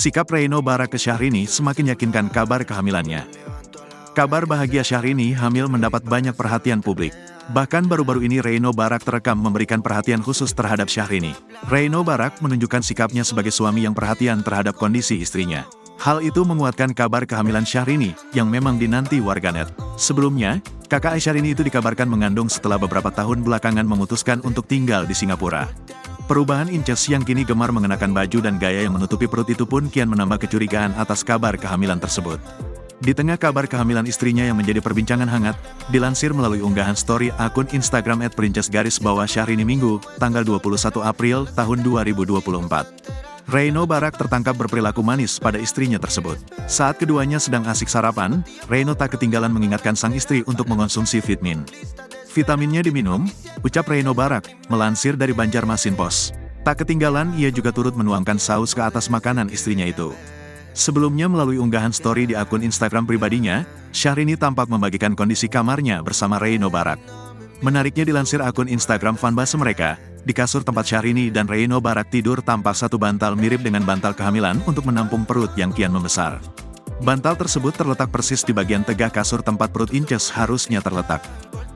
Sikap Reino Barak ke Syahrini semakin yakinkan kabar kehamilannya. Kabar bahagia Syahrini hamil mendapat banyak perhatian publik. Bahkan baru-baru ini Reino Barak terekam memberikan perhatian khusus terhadap Syahrini. Reino Barak menunjukkan sikapnya sebagai suami yang perhatian terhadap kondisi istrinya. Hal itu menguatkan kabar kehamilan Syahrini yang memang dinanti warganet. Sebelumnya, kakak Syahrini itu dikabarkan mengandung setelah beberapa tahun belakangan memutuskan untuk tinggal di Singapura. Perubahan Inces yang kini gemar mengenakan baju dan gaya yang menutupi perut itu pun kian menambah kecurigaan atas kabar kehamilan tersebut. Di tengah kabar kehamilan istrinya yang menjadi perbincangan hangat, dilansir melalui unggahan story akun Instagram @princess_bawah Syahrini Minggu, tanggal 21 April tahun 2024. Reino Barak tertangkap berperilaku manis pada istrinya tersebut. Saat keduanya sedang asik sarapan, Reino tak ketinggalan mengingatkan sang istri untuk mengonsumsi vitamin. Vitaminnya diminum, ucap Reino Barak, melansir dari Banjarmasin Post. Tak ketinggalan ia juga turut menuangkan saus ke atas makanan istrinya itu. Sebelumnya melalui unggahan story di akun Instagram pribadinya, Syahrini tampak membagikan kondisi kamarnya bersama Reino Barak. Menariknya dilansir akun Instagram fanbase mereka, di kasur tempat Syahrini dan Reino Barak tidur tampak satu bantal mirip dengan bantal kehamilan untuk menampung perut yang kian membesar. Bantal tersebut terletak persis di bagian tegak kasur tempat perut Inces harusnya terletak.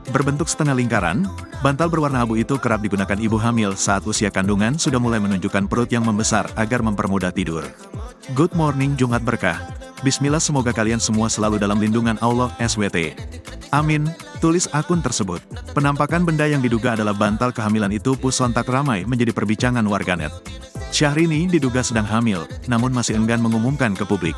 Berbentuk setengah lingkaran, bantal berwarna abu itu kerap digunakan ibu hamil saat usia kandungan sudah mulai menunjukkan perut yang membesar agar mempermudah tidur. Good morning Jumat berkah. Bismillah, semoga kalian semua selalu dalam lindungan Allah SWT. Amin, tulis akun tersebut. Penampakan benda yang diduga adalah bantal kehamilan itu pun sontak ramai menjadi perbincangan warganet. Syahrini diduga sedang hamil, namun masih enggan mengumumkan ke publik.